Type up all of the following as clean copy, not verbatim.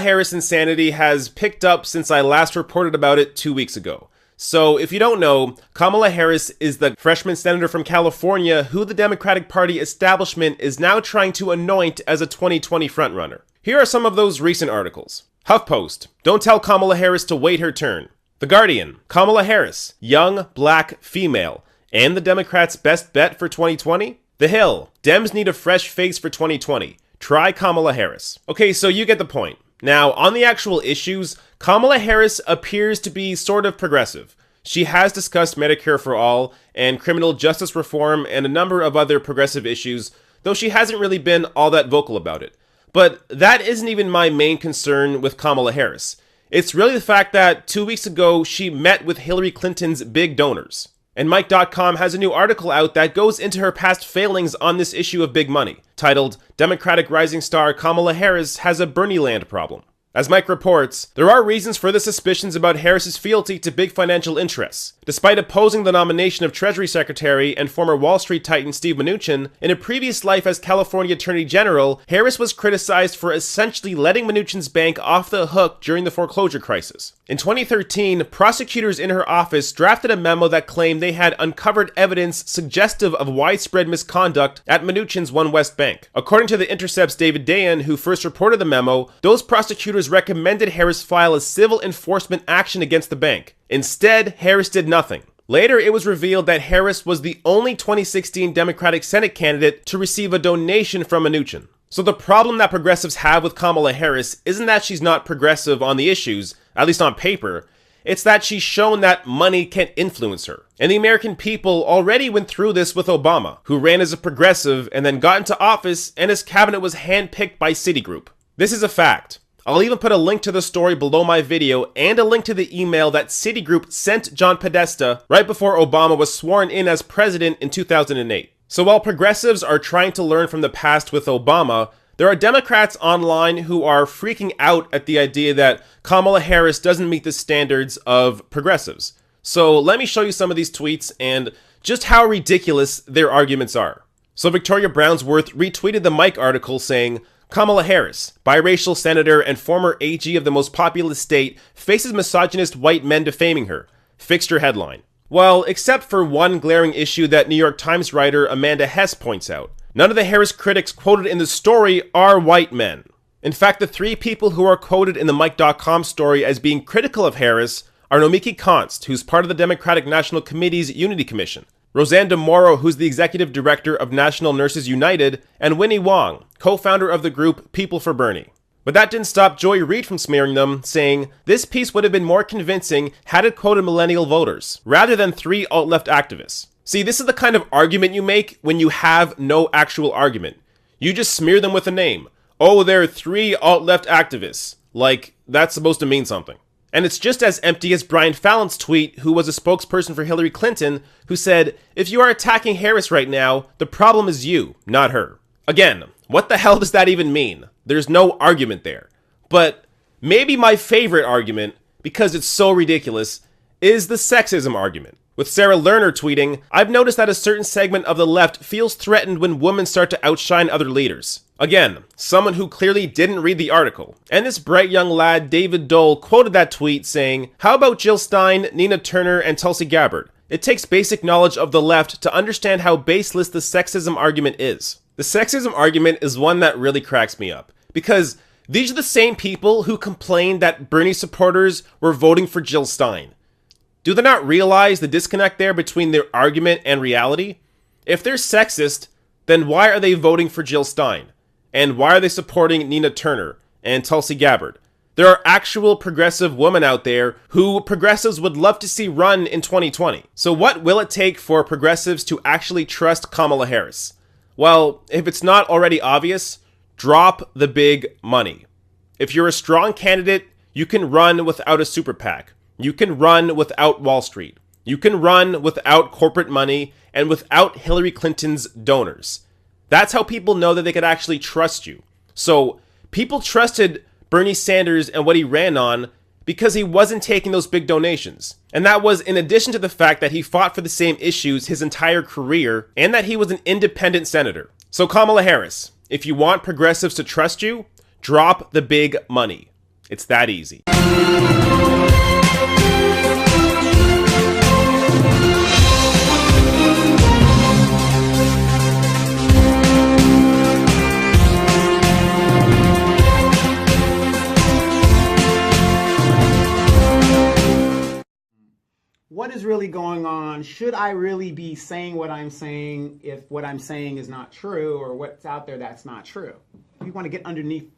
Harris insanity has picked up since I last reported about it 2 weeks ago. So if you don't know, Kamala Harris is the freshman senator from California who the Democratic Party establishment is now trying to anoint as a 2020 frontrunner. Here are some of those recent articles. HuffPost, don't tell Kamala Harris to wait her turn. The Guardian, Kamala Harris, young, black, female, and the Democrats' best bet for 2020? The Hill, Dems need a fresh face for 2020. Try Kamala Harris. Okay, so you get the point. Now, on the actual issues, Kamala Harris appears to be sort of progressive. She has discussed Medicare for all and criminal justice reform and a number of other progressive issues, though she hasn't really been all that vocal about it. But that isn't even my main concern with Kamala Harris. It's really the fact that 2 weeks ago, she met with Hillary Clinton's big donors. And Mike.com has a new article out that goes into her past failings on this issue of big money, titled, Democratic Rising Star Kamala Harris Has a Bernie Land Problem. As Mike reports, there are reasons for the suspicions about Harris's fealty to big financial interests. Despite opposing the nomination of Treasury Secretary and former Wall Street titan Steve Mnuchin, in a previous life as California Attorney General, Harris was criticized for essentially letting Mnuchin's bank off the hook during the foreclosure crisis. In 2013, prosecutors in her office drafted a memo that claimed they had uncovered evidence suggestive of widespread misconduct at Mnuchin's One West Bank. According to The Intercept's David Dayan, who first reported the memo, those prosecutors recommended Harris file a civil enforcement action against the bank. Instead, Harris did nothing. Later, it was revealed that Harris was the only 2016 Democratic Senate candidate to receive a donation from Mnuchin. So the problem that progressives have with Kamala Harris isn't that she's not progressive on the issues, at least on paper. It's that she's shown that money can influence her. And the American people already went through this with Obama, who ran as a progressive and then got into office and his cabinet was handpicked by Citigroup. This is a fact. I'll even put a link to the story below my video and a link to the email that Citigroup sent John Podesta right before Obama was sworn in as president in 2008. So while progressives are trying to learn from the past with Obama, there are Democrats online who are freaking out at the idea that Kamala Harris doesn't meet the standards of progressives. So let me show you some of these tweets and just how ridiculous their arguments are. So Victoria Brownsworth retweeted the Mike article saying, Kamala Harris, biracial senator and former AG of the most populous state, faces misogynist white men defaming her. Fixed her headline. Well, except for one glaring issue that New York Times writer Amanda Hess points out. None of the Harris critics quoted in the story are white men. In fact, the three people who are quoted in the Mike.com story as being critical of Harris are Nomiki Konst, who's part of the Democratic National Committee's Unity Commission, Roseanne DeMoro, who's the executive director of National Nurses United, and Winnie Wong, co-founder of the group People for Bernie. But that didn't stop Joy Reid from smearing them, saying, this piece would have been more convincing had it quoted millennial voters, rather than three alt-left activists. See, this is the kind of argument you make when you have no actual argument. You just smear them with a name. Oh, there are three alt-left activists. Like, that's supposed to mean something. And it's just as empty as Brian Fallon's tweet, who was a spokesperson for Hillary Clinton, who said, if you are attacking Harris right now, the problem is you, not her. Again, what the hell does that even mean? There's no argument there. But maybe my favorite argument, because it's so ridiculous, is the sexism argument. With Sarah Lerner tweeting, I've noticed that a certain segment of the left feels threatened when women start to outshine other leaders. Again, someone who clearly didn't read the article. And this bright young lad, David Dole, quoted that tweet saying, how about Jill Stein, Nina Turner, and Tulsi Gabbard? It takes basic knowledge of the left to understand how baseless the sexism argument is. The sexism argument is one that really cracks me up. Because these are the same people who complained that Bernie supporters were voting for Jill Stein. Do they not realize the disconnect there between their argument and reality? If they're sexist, then why are they voting for Jill Stein? And why are they supporting Nina Turner and Tulsi Gabbard? There are actual progressive women out there who progressives would love to see run in 2020. So what will it take for progressives to actually trust Kamala Harris? Well, if it's not already obvious, drop the big money. If you're a strong candidate, you can run without a super PAC. You can run without Wall Street. You can run without corporate money and without Hillary Clinton's donors. That's how people know that they could actually trust you. So people trusted Bernie Sanders and what he ran on because he wasn't taking those big donations. And that was in addition to the fact that he fought for the same issues his entire career and that he was an independent senator. So Kamala Harris, if you want progressives to trust you, drop the big money. It's that easy. What is really going on? Should I really be saying what I'm saying if what I'm saying is not true, or what's out there that's not true? You want to get underneath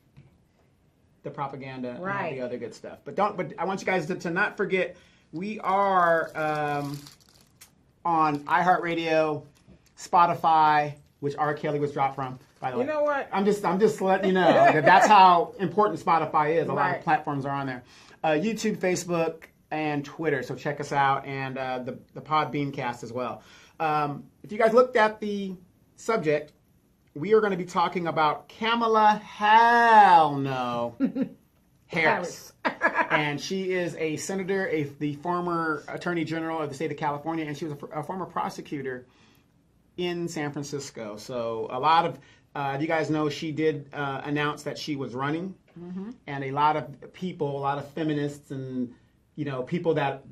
the propaganda and all the other good stuff. But I want you guys to not forget, we are on iHeartRadio, Spotify, which R. Kelly was dropped from, by the way. You know what? I'm just letting you know that that's how important Spotify is. A lot of platforms are on there. YouTube, Facebook, and Twitter. So check us out, and the Podbean cast as well. If you guys looked at the subject, we are going to be talking about Kamala HeelllllNaaaw Harris. And she is a senator, the former attorney general of the state of California, and she was a former prosecutor in San Francisco. So a lot of, you guys know, she did announce that she was running, and a lot of people, a lot of feminists and people that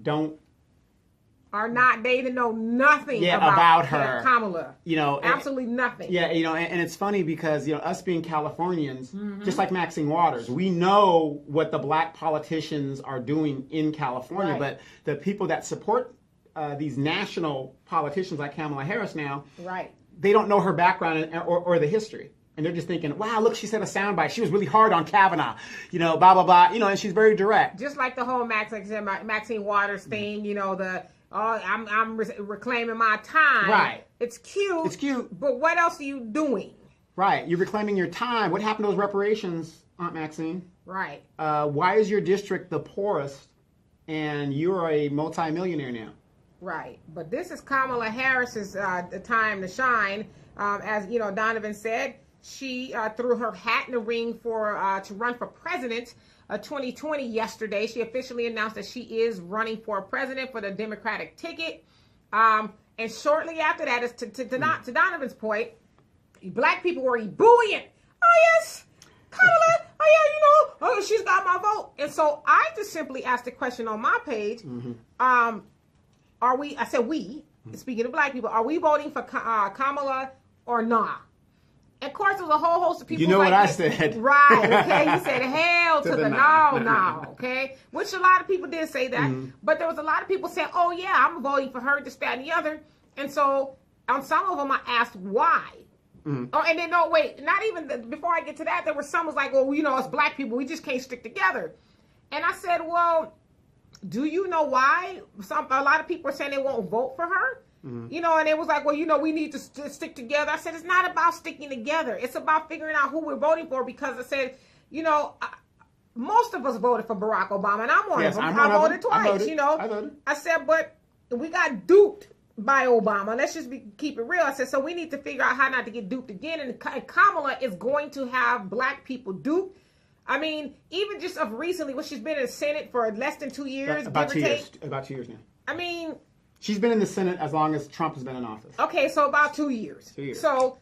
they know nothing about her. Kamala. Absolutely nothing. Yeah, and it's funny because, us being Californians, just like Maxine Waters, we know what the black politicians are doing in California, but the people that support these national politicians like Kamala Harris now, they don't know her background or the history. And they're just thinking, wow, look, she said a soundbite. She was really hard on Kavanaugh, blah, blah, blah. And she's very direct. Just like the whole Maxine Waters thing, I'm reclaiming my time. Right. It's cute. It's cute. But what else are you doing? Right. You're reclaiming your time. What happened to those reparations, Aunt Maxine? Right. Why is your district the poorest and you're a multimillionaire now? Right. But this is Kamala Harris's the time to shine. As Donovan said, she threw her hat in the ring to run for president 2020 yesterday. She officially announced that she is running for president for the Democratic ticket. And shortly after that, to Donovan's point, black people were booing. Oh, yes, Kamala. Oh, yeah, she's got my vote. And so I just simply asked the question on my page. Are we, I said we, speaking of black people, are we voting for Kamala or nah? And of course, there was a whole host of people. You know what I said. Right, okay. You said hell to the no, okay? Which a lot of people did say that. But there was a lot of people saying, oh, yeah, I'm voting for her, this, that, and the other. And so on some of them, I asked why. Oh, and then, no, wait, not even, before I get to that, there were some was like, well, as black people, we just can't stick together. And I said, well, do you know why? A lot of people are saying they won't vote for her. And it was like, well, we need to stick together. I said, it's not about sticking together. It's about figuring out who we're voting for, because I said, most of us voted for Barack Obama, and I'm one of them. I voted twice, I voted. I said, but we got duped by Obama. Let's just keep it real. I said, so we need to figure out how not to get duped again. And Kamala is going to have black people duped. I mean, even just of recently, she's been in the Senate for less than 2 years. About 2 years. About 2 years now. I mean, she's been in the Senate as long as Trump has been in office. Okay, so about 2 years. 2 years. So,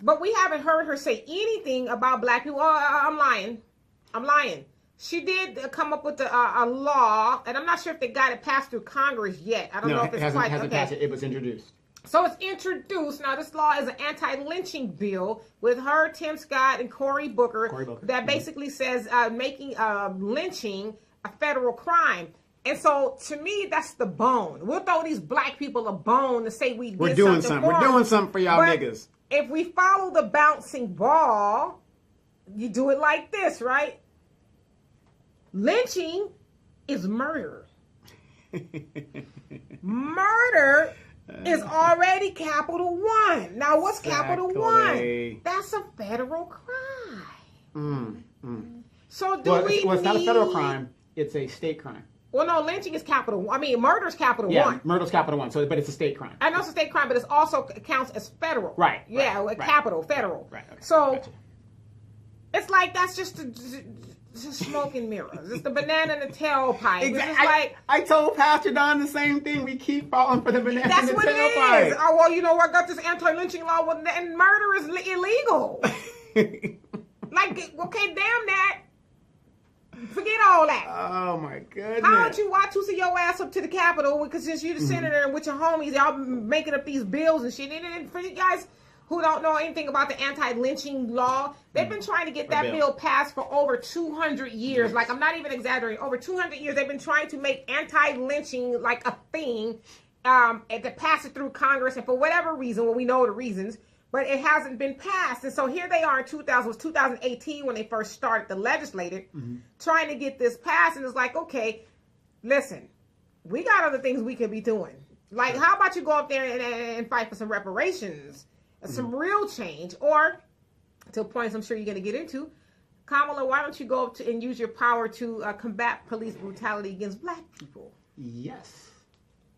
but we haven't heard her say anything about black people. I'm lying. She did come up with a law, and I'm not sure if they got it passed through Congress yet. I don't know if it's quite. Hasn't passed it. It was introduced. So it's introduced. Now, this law is an anti-lynching bill with her, Tim Scott, and Cory Booker. That basically says making lynching a federal crime. And so, to me, that's the bone. We'll throw these black people a bone to say we're doing something. We're doing something for y'all niggas. If we follow the bouncing ball, you do it like this, right? Lynching is murder. Murder is already Capital One. Now, what's Capital One? That's a federal crime. So it's not a federal crime. It's a state crime. Well, no, lynching is Capital One. I mean, murder's Capital One. Yeah, murder's Capital One. So, but it's a state crime. I know it's a state crime, but it also counts as federal. Right. Yeah, capital, federal. Right. Okay, so, gotcha. It's like that's just smoke and mirrors. It's the banana in the tailpipe. Exactly. I told Pastor Don the same thing. We keep falling for the banana in the tailpipe. That's what it is. Oh, well, I got this anti-lynching law, and murder is illegal. Like, okay, damn that. Forget all that. Oh my goodness. How don't you watch who send your ass up to the Capitol? Because since you're the senator and with your homies, y'all making up these bills and shit. And for you guys who don't know anything about the anti-lynching law, they've been trying to get that bill passed for over 200 years. Like, I'm not even exaggerating. Over 200 years, they've been trying to make anti-lynching like a thing, and to pass it through Congress. And for whatever reason, well, we know the reasons, but it hasn't been passed. And so here they are in 2018 when they first started the legislature trying to get this passed. And it's like, okay, listen, we got other things we could be doing. Like, how about you go up there and fight for some reparations, some real change, or to points I'm sure you're going to get into, Kamala, why don't you go up to and use your power to combat police brutality against black people? Yes.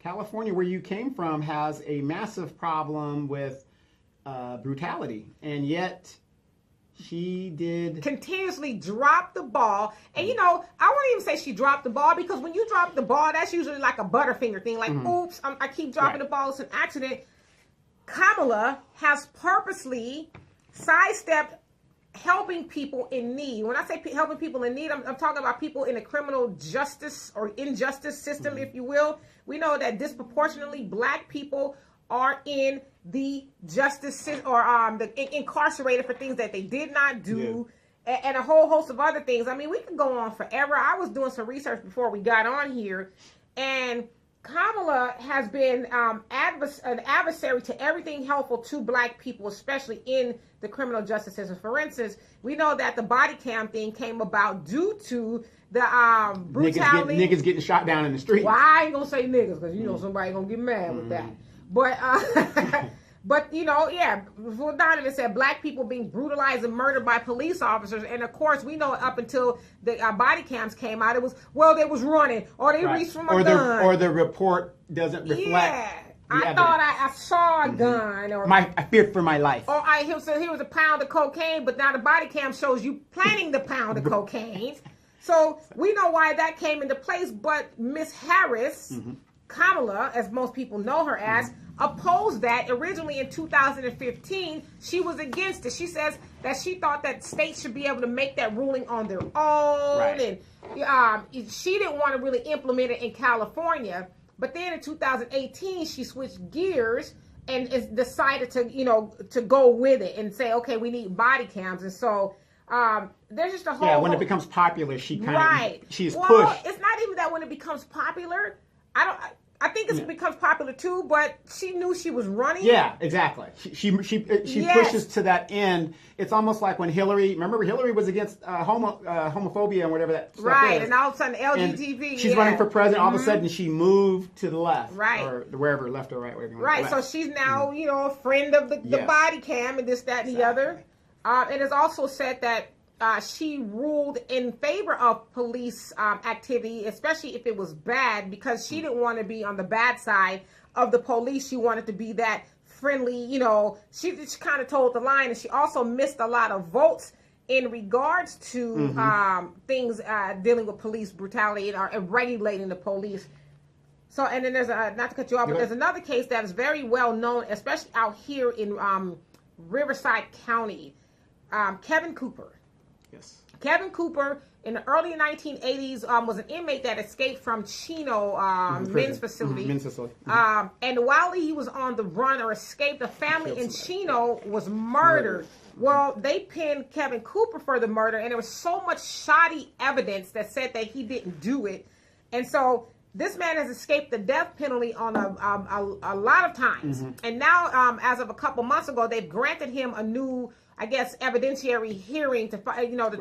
California, where you came from, has a massive problem with brutality, and yet she did continuously drop the ball. And you know, I won't even say she dropped the ball, because when you drop the ball, that's usually like a Butterfinger thing, like oops, I keep dropping the ball, it's an accident. Kamala has purposely sidestepped helping people in need. When I say helping people in need, I'm talking about people in the criminal justice or injustice system, if you will. We know that disproportionately black people are in the justice system, or incarcerated for things that they did not do, and a whole host of other things. I mean, we could go on forever. I was doing some research before we got on here, and Kamala has been an adversary to everything helpful to black people, especially in the criminal justice system. For instance, we know that the body cam thing came about due to the brutality. Niggas getting shot down in the street. Well, I ain't gonna say niggas, because you know somebody gonna get mad with that. But but you know, yeah, before Donovan said black people being brutalized and murdered by police officers, and of course we know up until the body cams came out, it was, well, they was running, or they reached from a gun, or the report doesn't reflect. Yeah, I thought I saw a gun, or I feared for my life. Or he was a pound of cocaine, but now the body cam shows you planting the pound of cocaine. So we know why that came into place. But Miss Harris, Kamala, as most people know her as, opposed that. Originally in 2015, she was against it. She says that she thought that states should be able to make that ruling on their own, and she didn't want to really implement it in California. But then in 2018, she switched gears and decided to go with it and say, okay, we need body cams. And so there's just a whole... Yeah, when it becomes popular, she's pushed. It's not even that when it becomes popular. I think it becomes popular too, but she knew she was running. Yeah, exactly. She pushes to that end. It's almost like when Hillary was against homophobia and whatever that stuff right, is. and all of a sudden LGBT. She's running for president. All of a sudden she moved to the left, right, or wherever, left or right, wherever you want. Right. So she's now a friend of the body cam and this, that, and the other. And it's also said that she ruled in favor of police activity, especially if it was bad, because she didn't want to be on the bad side of the police. She wanted to be that friendly, she just kind of told the line. And she also missed a lot of votes in regards to things dealing with police brutality and regulating the police. So, and then there's not to cut you off, but there's another case that is very well known, especially out here in Riverside County. Kevin Cooper. Yes. Kevin Cooper in the early 1980s was an inmate that escaped from Chino men's facility. Men's facility. And while he was on the run or escaped, the family in Chino was murdered. Well, they pinned Kevin Cooper for the murder, and there was so much shoddy evidence that said that he didn't do it. And so this man has escaped the death penalty on a lot of times. And now, as of a couple months ago, they've granted him a new, I guess, evidentiary hearing to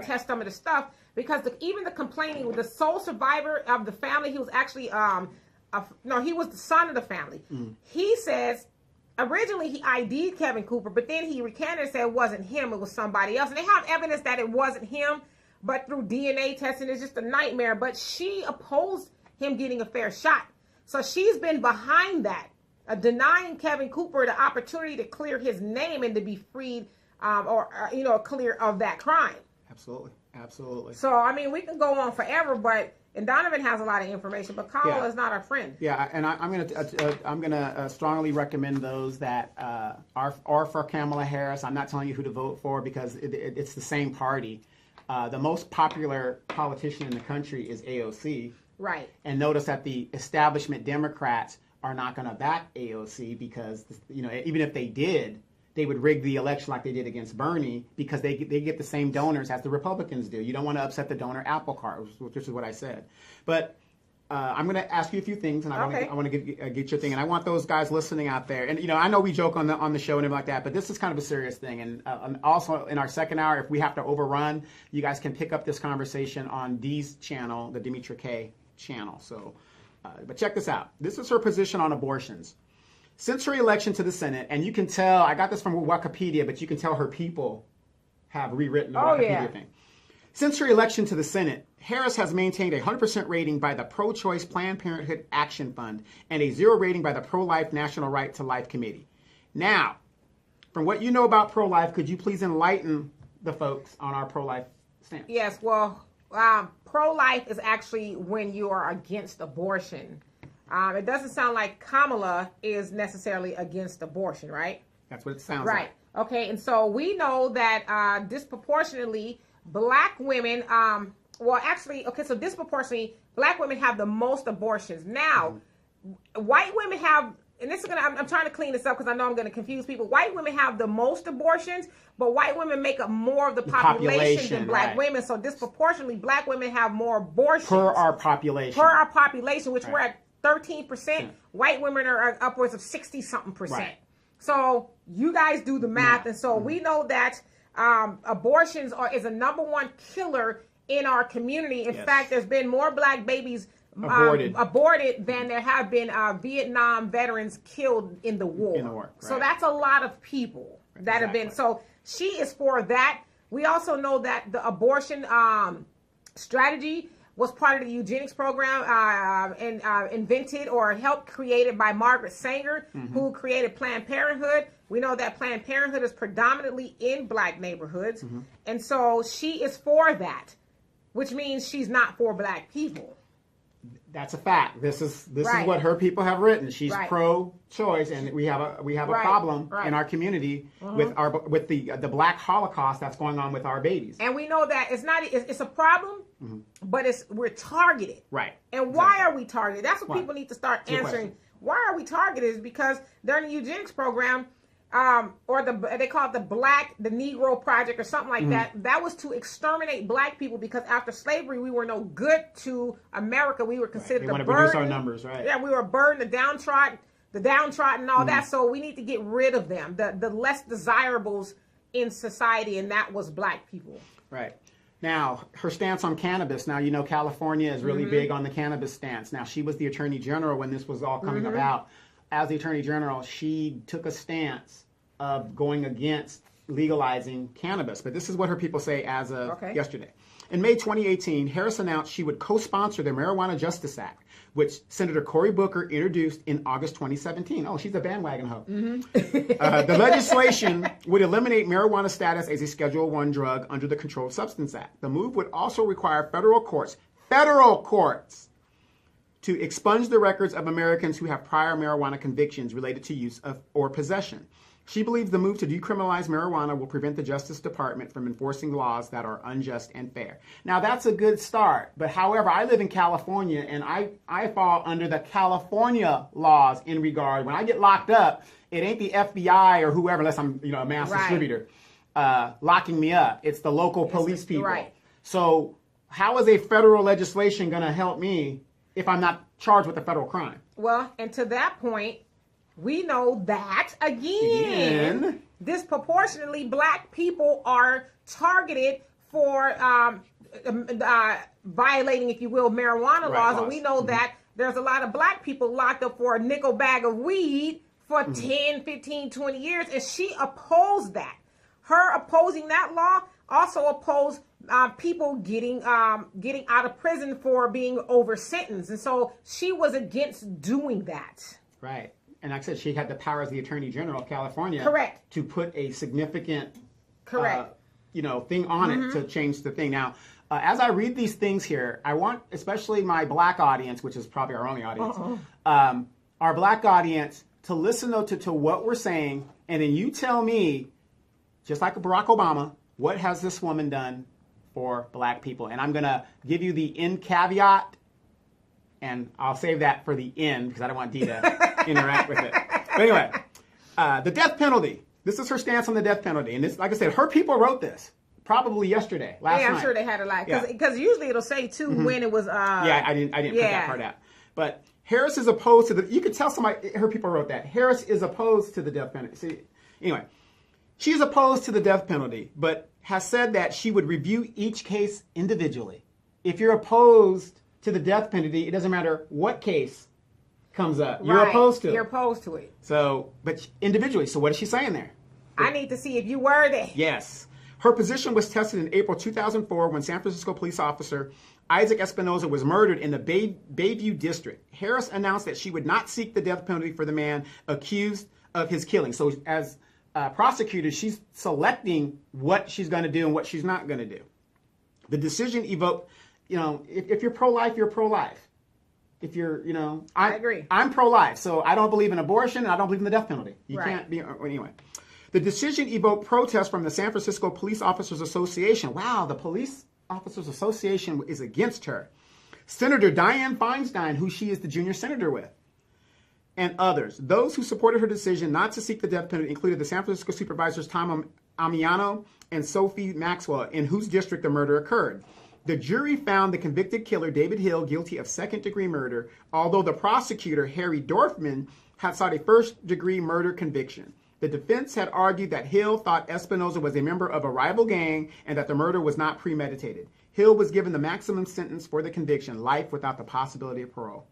test some of the stuff, because even the complaining, the sole survivor of the family, he was actually he was the son of the family. He says originally he ID'd Kevin Cooper, but then he recanted and said it wasn't him, it was somebody else. And they have evidence that it wasn't him, but through DNA testing, it's just a nightmare. But she opposed him getting a fair shot, so she's been behind that, denying Kevin Cooper the opportunity to clear his name and to be freed. Clear of that crime. Absolutely. So, I mean, we can go on forever, and Donovan has a lot of information, but Kamala is not our friend. Yeah, and I'm gonna strongly recommend those that are for Kamala Harris. I'm not telling you who to vote for, because it's the same party. The most popular politician in the country is AOC. Right. And notice that the establishment Democrats are not going to back AOC because, even if they did, they would rig the election like they did against Bernie because they get the same donors as the Republicans do. You don't want to upset the donor apple cart, which is what I said. But I'm going to ask you a few things, and I want to get your thing. And I want those guys listening out there. And I know we joke on the show and everything like that, but this is kind of a serious thing. And also in our second hour, if we have to overrun, you guys can pick up this conversation on Dee's channel, the Demetra K channel. So, but check this out. This is her position on abortions. Since her election to the Senate, and you can tell, I got this from Wikipedia, but you can tell her people have rewritten the Wikipedia thing. Since her election to the Senate, Harris has maintained a 100% rating by the pro-choice Planned Parenthood Action Fund and a 0 rating by the Pro-Life National Right to Life Committee. Now, from what you know about pro-life, could you please enlighten the folks on our pro-life stance? Yes, well, pro-life is actually when you are against abortion. It doesn't sound like Kamala is necessarily against abortion, right? That's what it sounds like. Right. Okay, and so we know that disproportionately black women, disproportionately black women have the most abortions. Now, white women have, and this is I'm trying to clean this up because I know I'm going to confuse people. White women have the most abortions, but white women make up more of the population than black women. So disproportionately, black women have more abortions. Per our population. Which we're at 13%. White women are upwards of 60-something%. Right. So you guys do the math. Yeah. And so we know that abortions is a #1 killer in our community. In fact, there's been more black babies aborted than there have been Vietnam veterans killed in the war. Right. So that's a lot of people that have been. So she is for that. We also know that the abortion strategy was part of the eugenics program invented or helped created by Margaret Sanger, who created Planned Parenthood. We know that Planned Parenthood is predominantly in black neighborhoods. And so she is for that, which means she's not for black people. That's a fact. This is what her people have written. She's pro-choice, and we have a problem in our community with the Black Holocaust that's going on with our babies. And we know that it's a problem, but we're targeted. Right. And why are we targeted? That's what people need to start answering. Why are we targeted? Is because during the eugenics program, they call it the Negro Project or something like that. That was to exterminate black people because after slavery, we were no good to America. We were considered a burden. They want to reduce our numbers, right? Yeah, we were a burden, the downtrodden and all that. So we need to get rid of them, the less desirables in society, and that was black people. Right. Now, her stance on cannabis. Now, California is really big on the cannabis stance. Now, she was the Attorney General when this was all coming about. As the Attorney General, she took a stance of going against legalizing cannabis. But this is what her people say as of yesterday. In May 2018, Harris announced she would co-sponsor the Marijuana Justice Act, which Senator Cory Booker introduced in August 2017. Oh, she's a bandwagon hoe. The legislation would eliminate marijuana status as a Schedule I drug under the Controlled Substance Act. The move would also require federal courts, to expunge the records of Americans who have prior marijuana convictions related to use of or possession. She believes the move to decriminalize marijuana will prevent the Justice Department from enforcing laws that are unjust and fair. Now, that's a good start. But however, I live in California, and I fall under the California laws in regard. When I get locked up, it ain't the FBI or whoever, unless I'm a mass distributor, locking me up. It's the local police people. Right. So how is a federal legislation going to help me if I'm not charged with a federal crime? Well, and to that point, we know that, again, disproportionately black people are targeted for violating, if you will, marijuana laws. And we know that there's a lot of black people locked up for a nickel bag of weed for 10, 15, 20 years. And she opposed that. Her opposing that law also opposed people getting out of prison for being over sentenced. And so she was against doing that. Right. And like I said, she had the power as the Attorney General of California to put a significant thing on it to change the thing. Now, as I read these things here, I want especially my black audience, which is probably our only audience, our black audience to listen to what we're saying, and then you tell me, just like Barack Obama, what has this woman done for black people. And I'm going to give you the end caveat, and I'll save that for the end because I don't want Dee to interact with it. But anyway, the death penalty. This is her stance on the death penalty. And this, like I said, her people wrote this probably yesterday, last night. I'm sure they had a lot. Because usually it'll say, too, when it was... yeah, I didn't put that part out. But Harris is opposed to the... You could tell somebody... Her people wrote that. Harris is opposed to the death penalty. See, anyway, she's opposed to the death penalty, but has said that she would review each case individually. If you're opposed to the death penalty, it doesn't matter what case comes up. You're opposed to it. You're opposed to it. So, but individually. So what is she saying there? I need to see if you were there. Yes. Her position was tested in April 2004 when San Francisco police officer Isaac Espinosa was murdered in the Bayview district. Harris announced that she would not seek the death penalty for the man accused of his killing. So as prosecutor, she's selecting what she's going to do and what she's not going to do. The decision evoked, if you're pro-life, you're pro-life. If you're, I agree. I'm pro-life, so I don't believe in abortion and I don't believe in the death penalty. You can't be, anyway. The decision evoked protests from the San Francisco Police Officers Association. Wow, the Police Officers Association is against her. Senator Dianne Feinstein, who she is the junior senator with, and others. Those who supported her decision not to seek the death penalty included the San Francisco supervisors Tom Amiano and Sophie Maxwell, in whose district the murder occurred. The jury found the convicted killer, David Hill, guilty of second-degree murder, although the prosecutor, Harry Dorfman, had sought a first-degree murder conviction. The defense had argued that Hill thought Espinosa was a member of a rival gang and that the murder was not premeditated. Hill was given the maximum sentence for the conviction, life without the possibility of parole.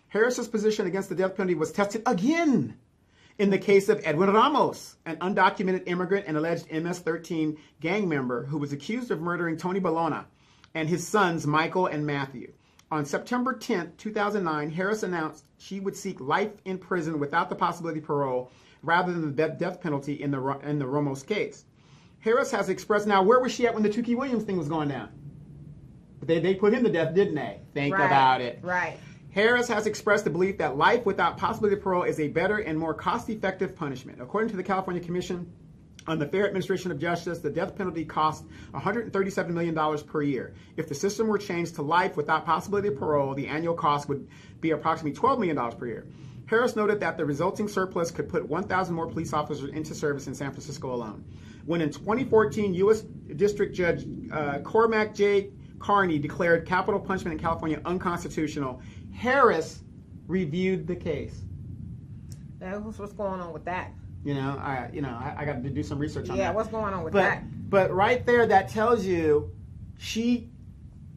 Harris's position against the death penalty was tested again in the case of Edwin Ramos, an undocumented immigrant and alleged MS-13 gang member who was accused of murdering Tony Bologna and his sons Michael and Matthew. On September 10, 2009, Harris announced she would seek life in prison without the possibility of parole rather than the death penalty in the Ramos case. Harris has expressed, now where was she at when the Tukey Williams thing was going down? They put him to death, didn't they? Think about it. Right. Harris has expressed the belief that life without possibility of parole is a better and more cost-effective punishment. According to the California Commission on the Fair Administration of Justice, the death penalty costs $137 million per year. If the system were changed to life without possibility of parole, the annual cost would be approximately $12 million per year. Harris noted that the resulting surplus could put 1,000 more police officers into service in San Francisco alone. When in 2014, U.S. District Judge Cormac J. Carney declared capital punishment in California unconstitutional, Harris reviewed the case. Now, what's going on with that? I got to do some research on that. Yeah, what's going on with that? But right there, that tells you she,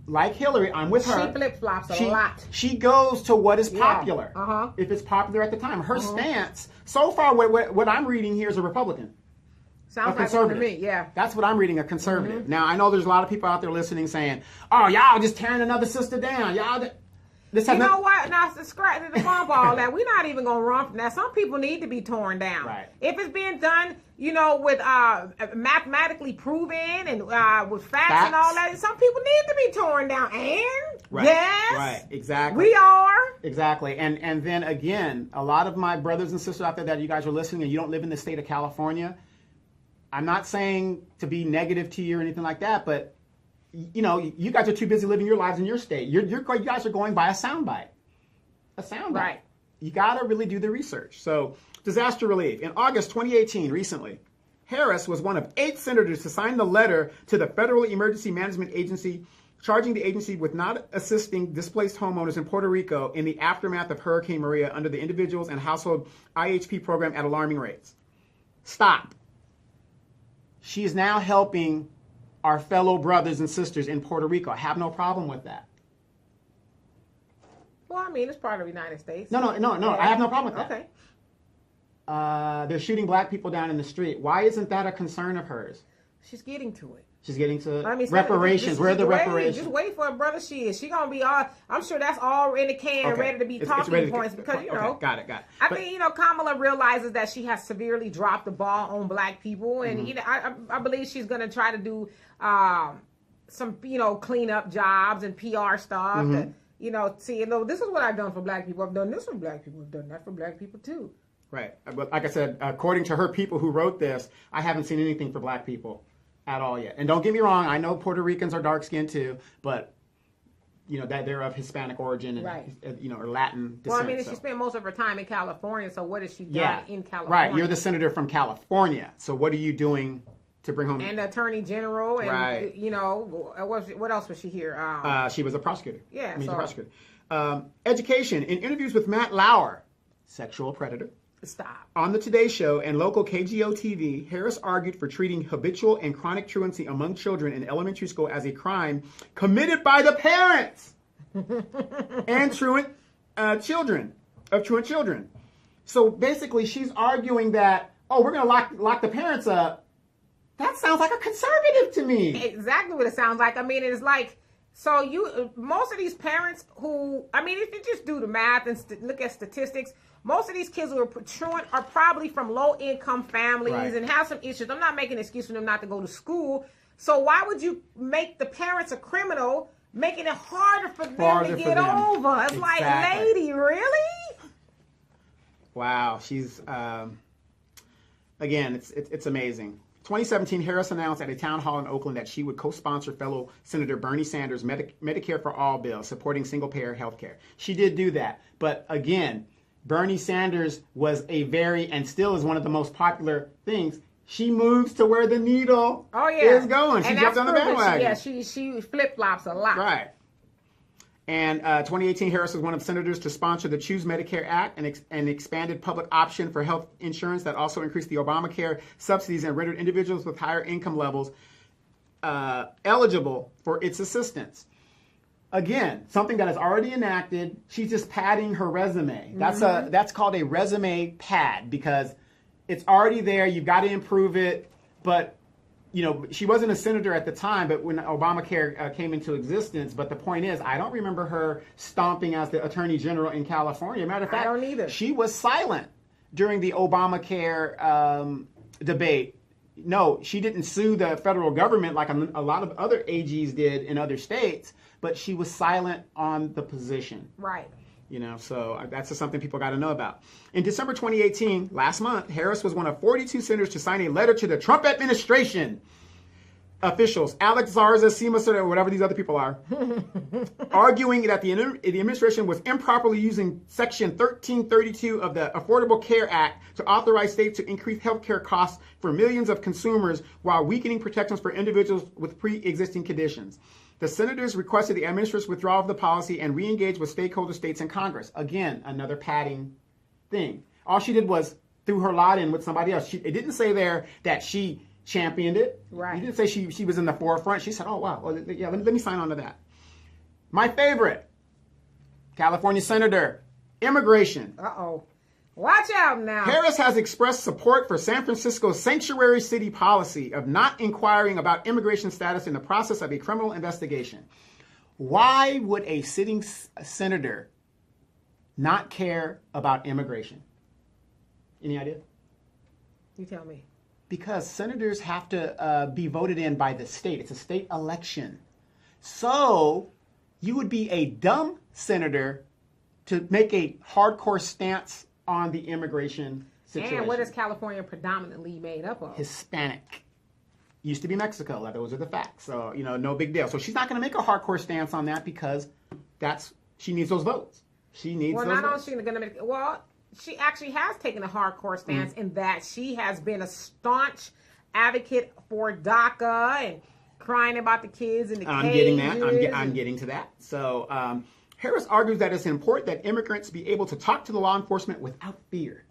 like Hillary, I'm with her. She flip-flops a lot. She goes to what is popular. Yeah. If it's popular at the time. Her stance, so far, what I'm reading here is a Republican. Sounds like one to me, yeah. That's what I'm reading, a conservative. Now, I know there's a lot of people out there listening saying, oh, y'all just tearing another sister down. You know what? Now, subscribe to the bump all that. We're not even going to run from that. Some people need to be torn down. Right. If it's being done, with mathematically proven and with facts and all that, some people need to be torn down. And, yes. Right, exactly. We are. Exactly. And then, again, a lot of my brothers and sisters out there that you guys are listening and you don't live in the state of California, I'm not saying to be negative to you or anything like that, but you guys are too busy living your lives in your state. You guys are going by a soundbite. A soundbite. Right. You got to really do the research. So, disaster relief. In August 2018, recently, Harris was one of 8 senators to sign the letter to the Federal Emergency Management Agency charging the agency with not assisting displaced homeowners in Puerto Rico in the aftermath of Hurricane Maria under the Individuals and Household IHP program at alarming rates. Stop. She is now helping our fellow brothers and sisters in Puerto Rico. I have no problem with that. Well, I mean, it's part of the United States. No. Yeah. I have no problem with that. Okay. They're shooting black people down in the street. Why isn't that a concern of hers? She's getting to it. She's getting to reparations. Where are the reparations? Just wait for her brother. She going to be all, I'm sure that's all in the can, ready to be talking points because, Got it. I think, Kamala realizes that she has severely dropped the ball on black people. And, I believe she's going to try to do some, cleanup jobs and PR stuff. To, see, this is what I've done for black people. I've done this for black people. I've done that for black people, too. Right. But like I said, according to her people who wrote this, I haven't seen anything for black people at all yet. And don't get me wrong, I know Puerto Ricans are dark skinned too, but that they're of Hispanic origin and right. Or Latin descent. Well, I mean, she spent most of her time in California, so what has she done in California? Right, you're the senator from California, so what are you doing to bring home? And the attorney general, and right. What else was she here? She was a prosecutor. Yeah, a prosecutor. Education. In interviews with Matt Lauer, sexual predator. Stop. On the Today Show and local KGO TV, Harris argued for treating habitual and chronic truancy among children in elementary school as a crime committed by the parents and truant children. So basically, she's arguing that, we're going to lock the parents up. That sounds like a conservative to me. Exactly what it sounds like. I mean, it's like, so most of these parents who, I mean, if you just do the math and look at statistics, most of these kids who are truant are probably from low-income families and have some issues. I'm not making an excuse for them not to go to school. So why would you make the parents a criminal, making it harder for them to get over? It's like, lady, really? Wow, she's again, it's amazing. 2017, Harris announced at a town hall in Oakland that she would co-sponsor fellow Senator Bernie Sanders' Medicare for All bill supporting single-payer health care. She did do that. But again, Bernie Sanders was and still is one of the most popular things. She moves to where the needle is going. She jumped on the bandwagon. She flip-flops a lot. Right. And 2018, Harris was one of senators to sponsor the Choose Medicare Act, an expanded public option for health insurance that also increased the Obamacare subsidies and rendered individuals with higher income levels eligible for its assistance. Again, something that is already enacted. She's just padding her resume. That's called a resume pad because it's already there. You've got to improve it. But she wasn't a senator at the time, but when Obamacare came into existence. But the point is, I don't remember her stomping as the attorney general in California. Matter of fact, I don't either. She was silent during the Obamacare debate. No, she didn't sue the federal government like a lot of other AGs did in other states, but she was silent on the position. Right. So that's just something people got to know about. In December 2018, last month, Harris was one of 42 senators to sign a letter to the Trump administration officials, Alex Zarza, Seema, or whatever these other people are, arguing that the administration was improperly using Section 1332 of the Affordable Care Act to authorize states to increase health care costs for millions of consumers while weakening protections for individuals with pre-existing conditions. The senators requested the administration withdraw of the policy and re-engage with stakeholder states and Congress. Again, another padding thing. All she did was threw her lot in with somebody else. It didn't say there that she championed it. Right. He didn't say she was in the forefront. She said, oh, wow, well, yeah, let me sign on to that. My favorite, California Senator, immigration. Uh-oh. Watch out now. Harris has expressed support for San Francisco's sanctuary city policy of not inquiring about immigration status in the process of a criminal investigation. Why would a sitting senator not care about immigration? Any idea? You tell me. Because senators have to be voted in by the state. It's a state election. So you would be a dumb senator to make a hardcore stance on the immigration situation. And what is California predominantly made up of? Hispanic. Used to be Mexico. Those are the facts. So, no big deal. So she's not going to make a hardcore stance on that because she needs those votes. She needs those votes. Not only is she going to make, she actually has taken a hardcore stance in that she has been a staunch advocate for DACA and crying about the kids and the I'm getting that. I'm getting to that. So Harris argues that it's important that immigrants be able to talk to the law enforcement without fear.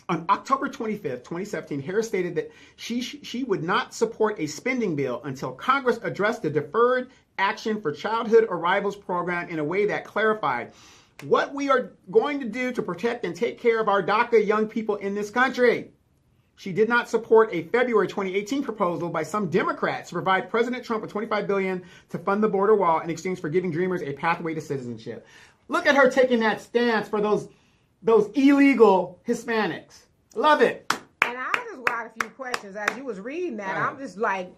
On October 25th, 2017, Harris stated that she would not support a spending bill until Congress addressed the Deferred Action for Childhood Arrivals program in a way that clarified what we are going to do to protect and take care of our DACA young people in this country. She did not support a February 2018 proposal by some Democrats to provide President Trump with $25 billion to fund the border wall in exchange for giving Dreamers a pathway to citizenship. Look at her taking that stance for those illegal Hispanics. Love it. And I just got a few questions as you was reading that. I'm just like,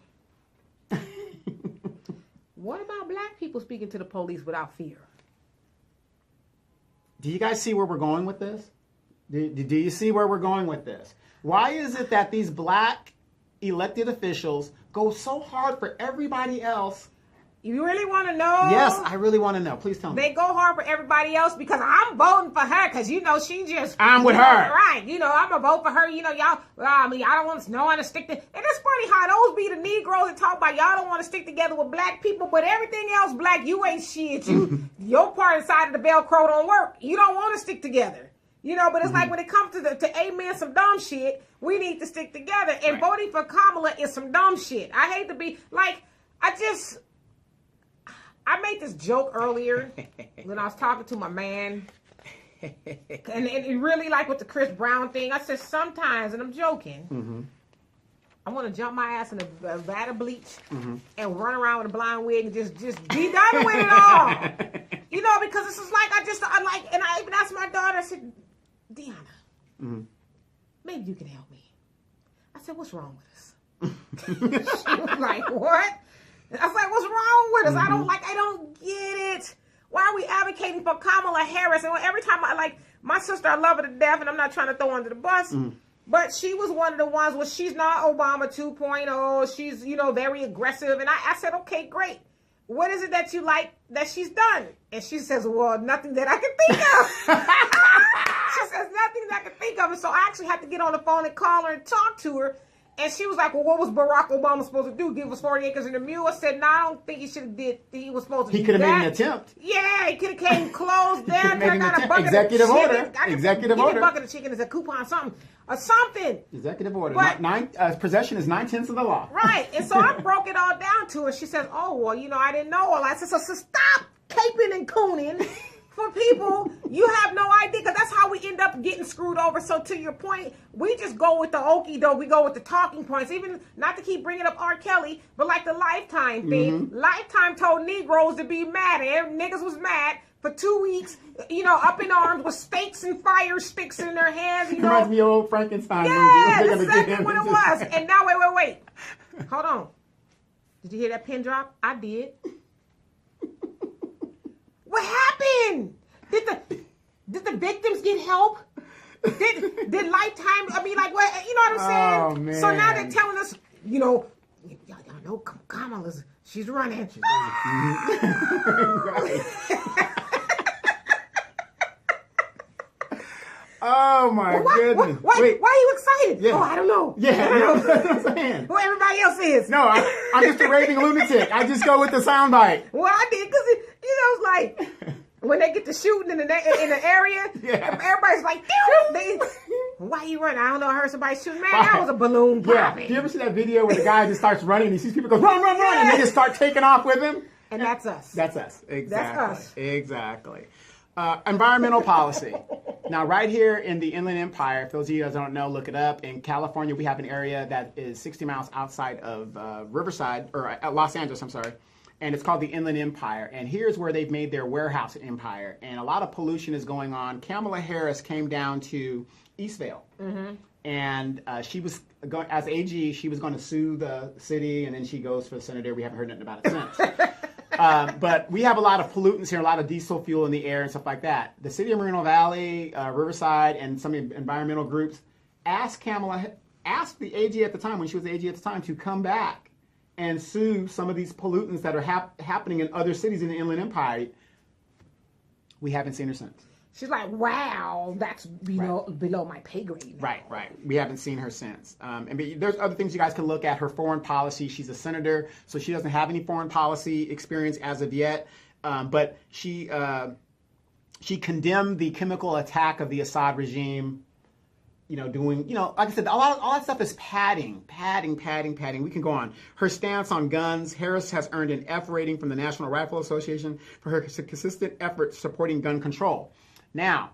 what about black people speaking to the police without fear? Do you guys see where we're going with this? Do you see where we're going with this? Why is it that these black elected officials go so hard for everybody else? You really want to know? Yes, I really want to know. Please tell me. They go hard for everybody else because I'm voting for her because, she just... I'm with her. Right. I'm going to vote for her. Y'all... I don't want to stick to... And it's funny how those be the Negroes that talk about y'all don't want to stick together with black people, but everything else black, you ain't shit. Your part inside of the Velcro don't work. You don't want to stick together. But it's like when it comes to amen some dumb shit, we need to stick together. And voting for Kamala is some dumb shit. I hate to be... I made this joke earlier when I was talking to my man. And it really with the Chris Brown thing. I said sometimes, and I'm joking, I want to jump my ass in a vat of bleach and run around with a blind wig and just be done with it all. Because this is and I even asked my daughter, I said, Deanna, maybe you can help me. I said, what's wrong with us? She was like, what? I was like, what's wrong with us? I don't get it. Why are we advocating for Kamala Harris? And every time my sister, I love her to death, and I'm not trying to throw her under the bus, but she was one of the ones where she's not Obama 2.0. She's, very aggressive. And I said, okay, great. What is it that you like that she's done? And she says, well, nothing that I can think of. She says, nothing that I can think of. And so I actually had to get on the phone and call her and talk to her. And she was like, well, what was Barack Obama supposed to do? Give us 40 acres and a mule? I said, no, I don't think he should have did. He was supposed to do that. He could have made an attempt. Yeah, he could have came closed down. Made an attempt. Executive order. Executive order. A bucket of chicken is a coupon, something. Executive order. But, possession is 9/10 of the law. Right. And so I broke it all down to her. She says, oh, well, I didn't know all that. So stop caping and cooning. For people, you have no idea, because that's how we end up getting screwed over. So to your point, we just go with the okie doke. We go with the talking points. Even not to keep bringing up R. Kelly, but like the Lifetime thing. Lifetime told Negroes to be mad, and niggas was mad for 2 weeks. Up in arms with stakes and fire sticks in their hands. Reminds me of old Frankenstein movie. Yeah, that's exactly what it was. And now wait. Hold on. Did you hear that pin drop? I did. What happened? Did the victims get help? Did Lifetime? What? You know what I'm saying? Oh, man. So now they're telling us, y'all know Kamala's she's running. Oh my goodness! Why are you excited? Yeah. Oh, I don't know. Yeah, I know. That's what I'm saying. Well, everybody else is. No, I'm just a raving lunatic. I just go with the soundbite. Well, I did because it's like when they get to shooting in the area, everybody's like, why you running? I don't know. I heard somebody shooting. Man, that was a balloon popping. Yeah. Do you ever see that video where the guy just starts running and he sees people go run, and they just start taking off with him? And that's us. That's us. Exactly. That's us. Exactly. Environmental policy. Now, right here in the Inland Empire, for those of you guys who don't know, look it up. In California, we have an area that is 60 miles outside of Riverside, or Los Angeles, I'm sorry. And it's called the Inland Empire. And here's where they've made their warehouse empire. And a lot of pollution is going on. Kamala Harris came down to Eastvale. And she was going, as AG, she was going to sue the city. And then she goes for the senator. We haven't heard nothing about it since. But we have a lot of pollutants here, a lot of diesel fuel in the air and stuff like that. The city of Moreno Valley, Riverside, and some environmental groups asked the AG at the time, when she was the AG at the time, to come back and sue some of these pollutants that are happening in other cities in the Inland Empire. We haven't seen her since. She's like, wow, that's below my pay grade. Right. We haven't seen her since. And there's other things you guys can look at. Her foreign policy. She's a senator, so she doesn't have any foreign policy experience as of yet. But she condemned the chemical attack of the Assad regime. Doing, like I said, all that stuff is padding. We can go on. Her stance on guns. Harris has earned an F rating from the National Rifle Association for her consistent efforts supporting gun control. Now,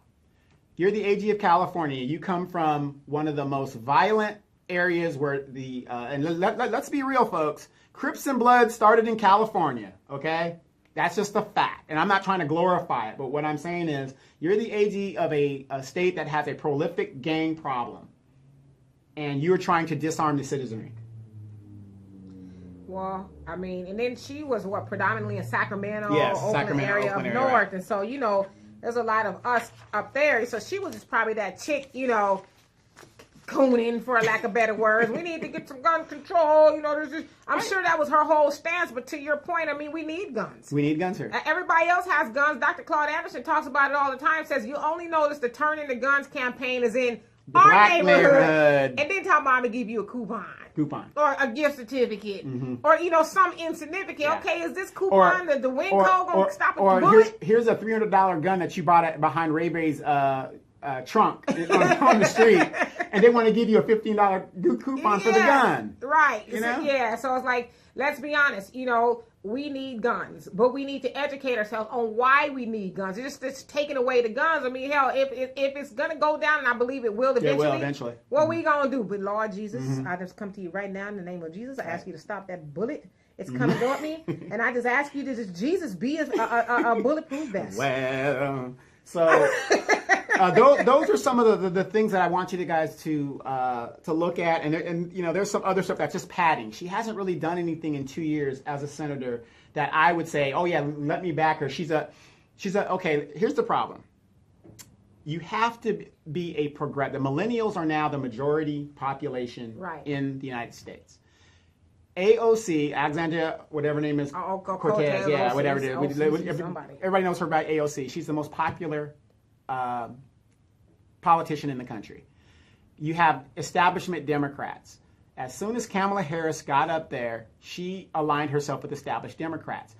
you're the AG of California. You come from one of the most violent areas where and let's be real, folks. Crips and Bloods started in California, okay? That's just a fact. And I'm not trying to glorify it, but what I'm saying is you're the AG of a state that has a prolific gang problem, and you're trying to disarm the citizenry. Well, I mean, and then she was, predominantly in Sacramento, Oakland Sacramento, area Oakland of area, North. right. And so, there's a lot of us up there. So she was just probably that chick, cooning, for lack of better words. We need to get some gun control. You know, I'm sure that was her whole stance. But to your point, I mean, we need guns. We need guns here. Everybody else has guns. Dr. Claude Anderson talks about it all the time. Says you only notice the Turn Into Guns campaign is in our black neighborhood. And then talk about I'm gonna give you a coupon. Or a gift certificate. Or, you know, some insignificant. Yeah. Okay, is this coupon the wind code going to stop a bullet? Here's a $300 gun that you bought behind Ray Bay's trunk on the street. And they want to give you a $15 coupon for the gun. Right. You know? Yeah, so it's like, let's be honest, you know, we need guns, but we need to educate ourselves on why we need guns. It's just taking away the guns. I mean, hell, if it's going to go down, and I believe it will eventually. It will eventually. What we going to do? But Lord Jesus, I just come to you right now in the name of Jesus. I ask you to stop that bullet. It's coming toward me. And I just ask you to just, Jesus, be a bulletproof vest. Well, so those are some of the things that I want you guys to look at, and you know, there's some other stuff that's just padding. She hasn't really done anything in 2 years as a senator that I would say, oh yeah, let me back her. She's a okay. Here's the problem. You have to be a progressive. The millennials are now the majority population in the United States. AOC, Alexandria, whatever her name is, Cortez, yeah, whatever it is. Everybody knows her by AOC. She's the most popular politician in the country. You have establishment Democrats. As soon as Kamala Harris got up there, she aligned herself with established Democrats.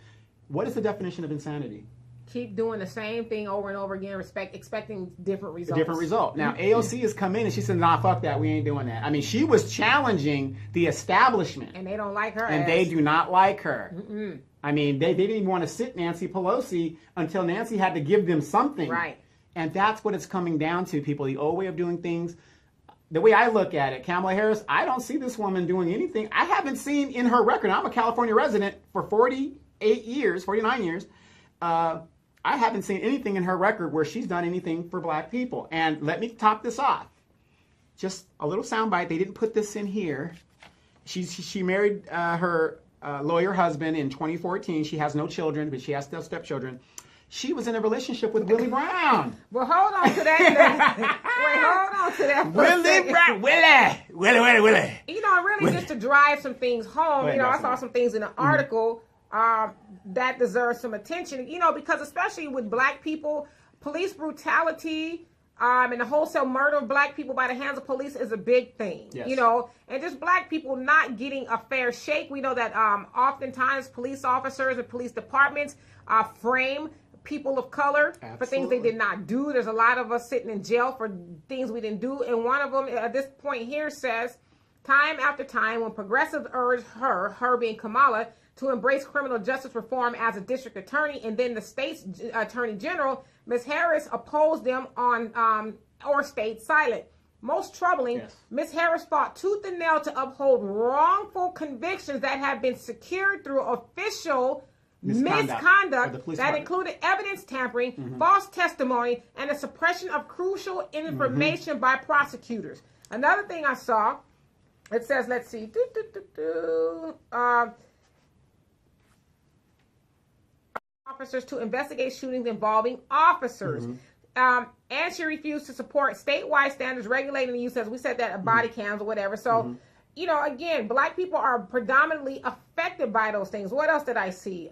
What is the definition of insanity? Keep doing the same thing over and over again, expecting different results. A different result. Now, AOC has come in and she said, nah, fuck that. We ain't doing that. I mean, she was challenging the establishment. And they don't like her. And they do not like her. I mean, they didn't even want to sit Nancy Pelosi until Nancy had to give them something. Right. And that's what it's coming down to, people. The old way of doing things. The way I look at it, Kamala Harris, I don't see this woman doing anything. I haven't seen in her record. I'm a California resident for 49 years. I haven't seen anything in her record where she's done anything for black people. And let me top this off. Just a little soundbite. They didn't put this in here. She married her lawyer husband in 2014. She has no children, but she has still stepchildren. She was in a relationship with Willie Brown. Well, hold on to that. Wait, hold on to that. Willie Brown. Willie. You know, really just to drive some things home, you know, I saw some things in an article that deserves some attention, you know, because especially with black people, police brutality and the wholesale murder of black people by the hands of police is a big thing, you know, and just black people not getting a fair shake. We know that oftentimes police officers and police departments frame people of color for things they did not do. There's a lot of us sitting in jail for things we didn't do. And one of them at this point here says, time after time, when progressives urged her being Kamala, to embrace criminal justice reform as a district attorney and then the state's attorney general, Ms. Harris opposed them on or stayed silent. Most troubling, Ms. Harris fought tooth and nail to uphold wrongful convictions that have been secured through official misconduct that included evidence tampering, false testimony, and the suppression of crucial information by prosecutors. Another thing I saw, it says, let's see, officers to investigate shootings involving officers. And she refused to support statewide standards regulating the use, as we said, that of body cams or whatever. So, you know, again, black people are predominantly affected by those things. What else did I see?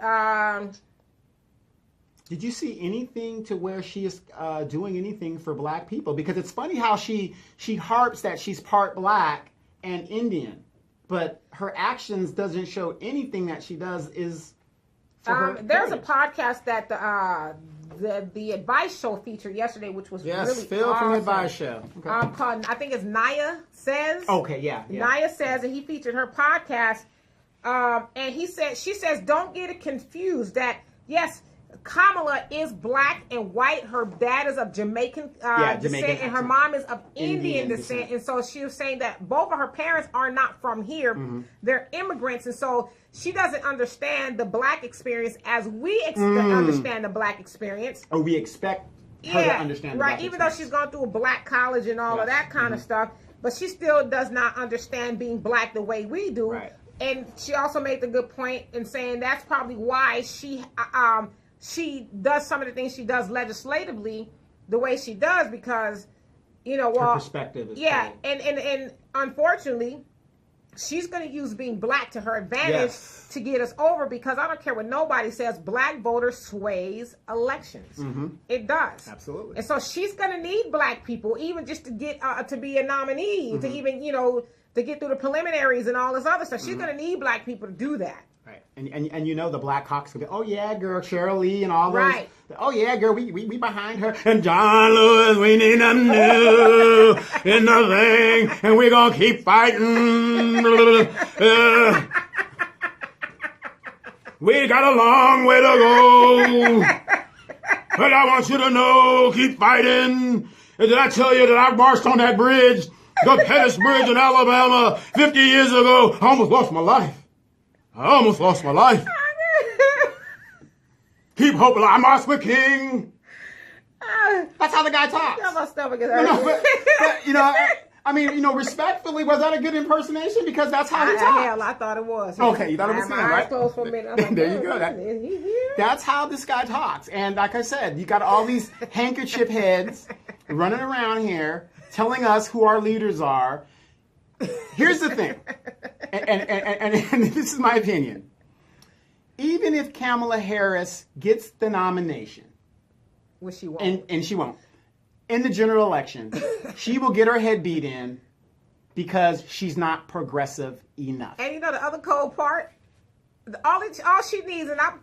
Did you see anything to where she is doing anything for black people? Because it's funny how she harps that she's part black and Indian, but her actions doesn't show anything that she does is for her there's a podcast that the Advice Show featured yesterday, which was really Phil awesome. From the Advice Show. Okay. Called, I think it's Naya Says. Okay, yeah. Naya Says, and he featured her podcast. And she says, don't get it confused that, yes, Kamala is black and white. Her dad is of Jamaican descent, and her mom is of Indian descent. And so she was saying that both of her parents are not from here. They're immigrants. And so she doesn't understand the black experience as we understand the black experience. Or we expect her to understand the black experience. Even though she's gone through a black college and all of that kind of stuff. But she still does not understand being black the way we do. Right. And she also made the good point in saying that's probably why she does some of the things she does legislatively the way she does, because, her perspective is and unfortunately, she's going to use being black to her advantage to get us over, because I don't care what nobody says, black voter sways elections. It does. Absolutely. And so she's going to need black people, even just to get to be a nominee, to even, to get through the preliminaries and all this other stuff. She's going to need black people to do that. Right. And the Black Hawks will go, oh yeah, girl, Cheryl Lee and all those. Right. Oh yeah, girl, we behind her. And John Lewis, we need them new in the thing, and we're gonna keep fighting. We got a long way to go, but I want you to know, keep fighting. And did I tell you that I marched on that bridge, the Pettus Bridge in Alabama 50 years ago? I almost lost my life. Keep hoping I'm Oscar King. That's how the guy talks. My stomach is but respectfully, was that a good impersonation? Because that's how he talks. Hell, I thought it was. Okay, you thought it was him, right? My eyes closed for a minute. Like, there you go. That's how this guy talks. And like I said, you got all these handkerchief heads running around here telling us who our leaders are. Here's the thing, and this is my opinion. Even if Kamala Harris gets the nomination, which she won't, and she won't, in the general election, she will get her head beat in because she's not progressive enough. And the other cold part, all she needs, and I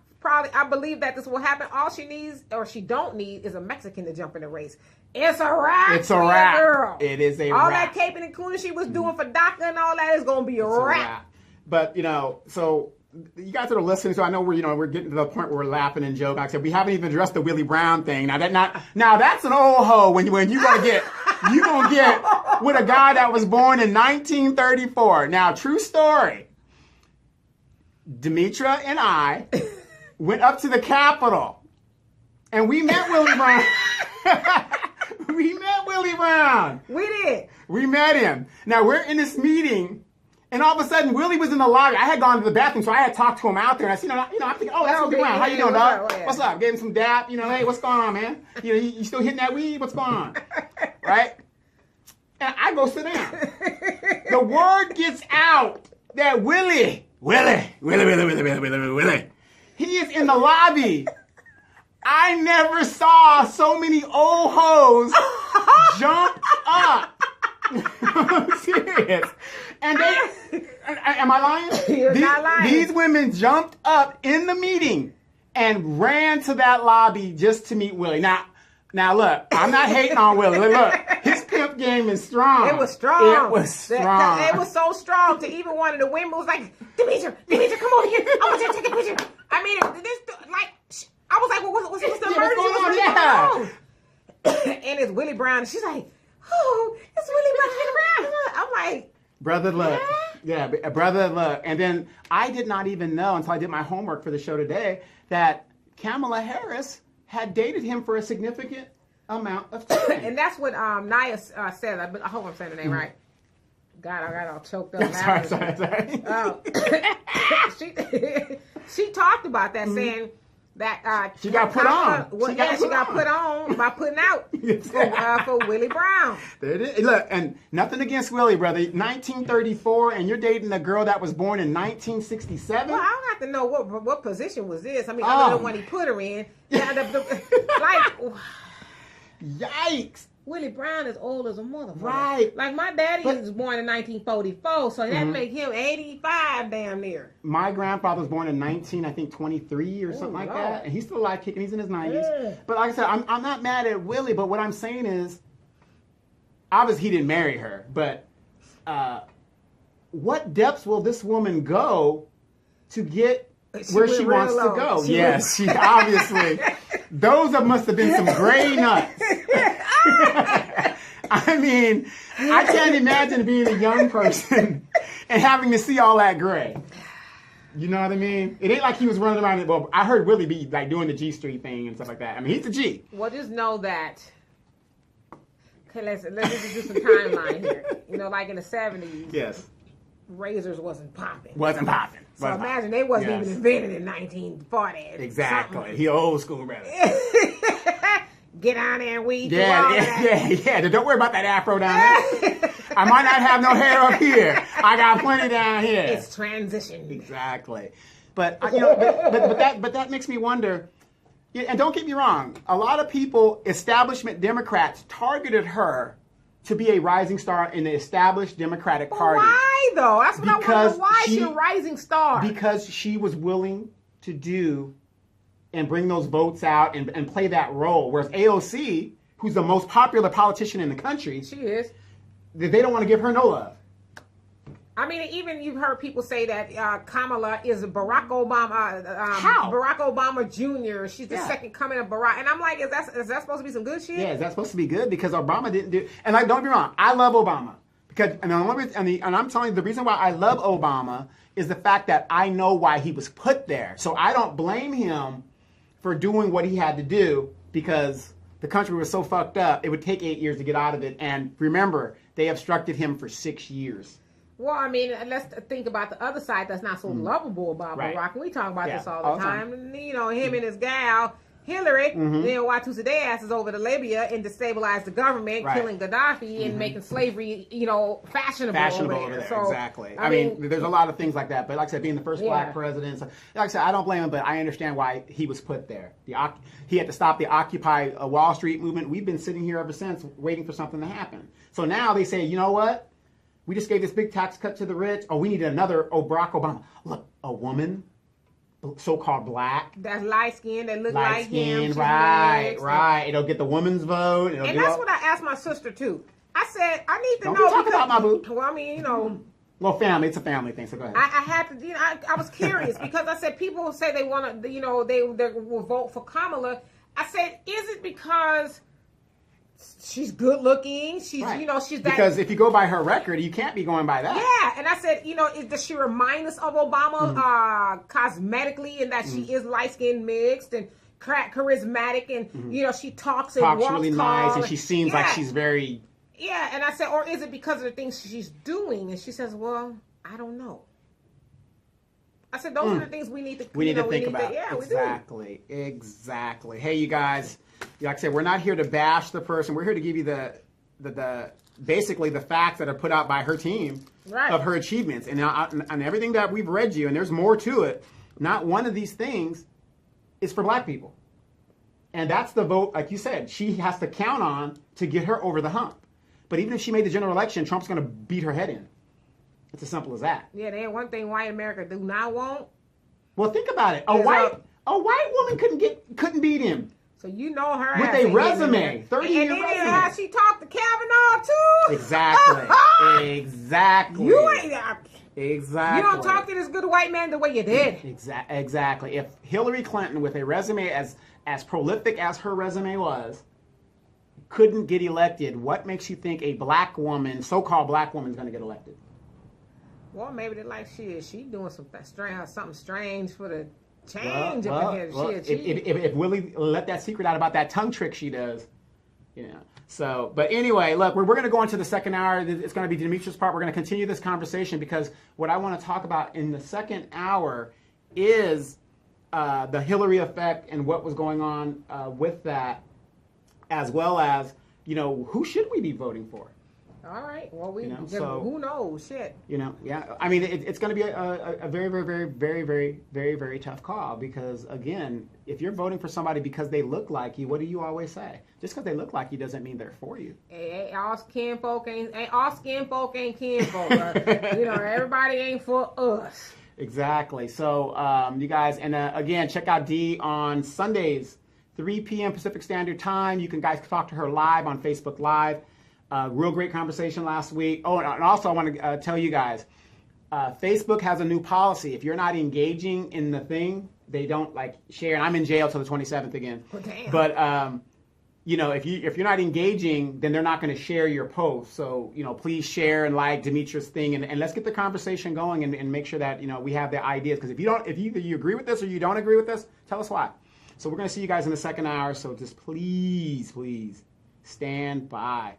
believe that this will happen. All she needs, or she don't need, is a Mexican to jump in the race. It's a wrap. It's a wrap. Girl. It is a all wrap. that caping and cooning she was doing for DACA and all that is going to be a wrap. But so you guys that are listening, so I know we're getting to the point where we're laughing and joking. Like I said, we haven't even addressed the Willie Brown thing. Now that's an old hoe when you gonna get with a guy that was born in 1934. Now, true story. Demetra and I went up to the Capitol, and we met Willie Brown. We met Willie Brown. We did. We met him. Now we're in this meeting, and all of a sudden Willie was in the lobby. I had gone to the bathroom, so I had talked to him out there. And I said, I'm thinking, oh, that's Willie Brown. How you doing, dog? What's up? Gave him some dap. Hey, what's going on, man? You still hitting that weed? What's going on? Right? And I go sit down. The word gets out that Willie, he is in the lobby. I never saw so many old hoes jump up. I'm serious. And am I lying? You're not lying. These women jumped up in the meeting and ran to that lobby just to meet Willie. Now look, I'm not hating on Willie. Look, his pimp game is strong. It was strong. It was strong. It was so strong to even one of the women was like, Demetra, come over here. I want you to take a picture. I mean, I was like, well, what's the emergency? What's going on? And it's Willie Brown. And she's like, oh, it's Willie Brown. I'm like, brother, look. Yeah, brother, look. And then I did not even know until I did my homework for the show today that Kamala Harris had dated him for a significant amount of time. And that's what Naya said. I hope I'm saying the name right. God, I got all choked up. Sorry. She talked about that, saying that she got put on. She got put on by putting out for Willie Brown. There it is. Look, and nothing against Willie, brother. 1934, and you're dating a girl that was born in 1967. Well, I don't have to know what position was this. I mean, other than the one he put her in. Like, yikes. Willie Brown is old as a motherfucker. Right. Like, my daddy was born in 1944, so that make him 85 damn near. My grandfather was born in 1923 or something like that, and he's still alive kicking. He's in his 90s. Yeah. But like I said, I'm not mad at Willie, but what I'm saying is, obviously he didn't marry her, but what depths will this woman go to get where she wants to go? Yes, she obviously. Those must have been some gray nuts. I mean, I can't imagine being a young person and having to see all that gray. You know what I mean? It ain't like he was running around. Well, I heard Willie be like doing the G Street thing and stuff like that. I mean, he's a G. Well, just know that. Okay, let's just do some timeline here. Like in the 70s. Yes. Razors wasn't popping. So imagine they wasn't even invented in 1940. Exactly. He old school brother. get down there and weed. Yeah. Don't worry about that afro down there. I might not have no hair up here. I got plenty down here. It's transition. Exactly. But but that makes me wonder. And don't get me wrong, a lot of people, establishment Democrats, targeted her to be a rising star in the established Democratic Party. Why, though? That's what I wonder. Why is she a rising star? Because she was willing to do and bring those votes out and play that role. Whereas AOC, who's the most popular politician in the country, she is. They don't want to give her no love. I mean, even you've heard people say that Kamala is Barack Obama. How? Barack Obama Jr. She's the second coming of Barack, and I'm like, is that supposed to be some good shit? Yeah, is that supposed to be good? Because Obama didn't do. And like, don't get me wrong, I love Obama because, and I'm telling you, the reason why I love Obama is the fact that I know why he was put there. So I don't blame him for doing what he had to do because the country was so fucked up. It would take 8 years to get out of it. And remember, they obstructed him for 6 years. Well, I mean, let's think about the other side that's not so lovable about Barack. And we talk about this all the time. And, you know, him and his gal, Hillary, then why two their asses over to Libya and destabilize the government, killing Gaddafi and making slavery, you know, fashionable over there. So, exactly. I mean, there's a lot of things like that. But like I said, being the first black president, so, like I said, I don't blame him, but I understand why he was put there. He had to stop the Occupy Wall Street movement. We've been sitting here ever since waiting for something to happen. So now they say, you know what? We just gave this big tax cut to the rich. Oh, we need another Barack Obama. Look, a woman, so-called black. That's light-skinned, that look like him. Right. It'll get the woman's vote. And that's what I asked my sister, too. I said, I need to know. Don't talk about my boo. Well, I mean, you know. Well, family. It's a family thing, so go ahead. I had to, you know, I was curious because I said people say they want to, you know, they will vote for Kamala. I said, is it because she's good looking? She's, you know, she's that. Because if you go by her record, you can't be going by that. Yeah, and I said, you know, does she remind us of Obama cosmetically, in that she is light skinned, mixed, and charismatic, and you know, she talks walks really tall, nice, and she seems like she's very. Yeah, and I said, or is it because of the things she's doing? And she says, well, I don't know. I said, those are the things we need to think about. Exactly. Hey, you guys. Like I said, we're not here to bash the person. We're here to give you the basically the facts that are put out by her team of her achievements and everything that we've read you. And there's more to it. Not one of these things is for black people. And that's the vote, like you said, she has to count on to get her over the hump. But even if she made the general election, Trump's going to beat her head in. It's as simple as that. Yeah, there's one thing white America do not want. Well, think about it. A white woman couldn't beat him. So you know her with a resume, 30-year resume. And how she talked to Kavanaugh too. Exactly. You ain't. Exactly. You don't talk to this good white man the way you did. Exactly. If Hillary Clinton, with a resume as prolific as her resume was, couldn't get elected, what makes you think a black woman, so-called black woman, is going to get elected? Well, maybe they like she doing something strange for the change up in here. If Willie let that secret out about that tongue trick she does, you know. So, but anyway, look, we're going to go into the second hour. It's going to be Demetrius' part. We're going to continue this conversation because what I want to talk about in the second hour is the Hillary effect and what was going on with that, as well as, you know, who should we be voting for? All right. Well, who knows? Shit. You know, yeah. I mean, it's going to be a very, very, very, very, very, very, very tough call because, again, if you're voting for somebody because they look like you, what do you always say? Just because they look like you doesn't mean they're for you. All skin folk ain't kinfolk. You know, everybody ain't for us. Exactly. So, you guys, and again, check out Dee on Sundays, 3 p.m. Pacific Standard Time. You can guys talk to her live on Facebook Live. Real great conversation last week. Oh, and also I want to tell you guys, Facebook has a new policy. If you're not engaging in the thing, they don't like share. And I'm in jail till the 27th again. Oh, damn. But you know, if you're not engaging, then they're not going to share your post. So, you know, please share and like Demetrius' thing, and let's get the conversation going and make sure that, you know, we have the ideas. Because if you agree with this or you don't agree with this, tell us why. So we're going to see you guys in the second hour. So just please stand by.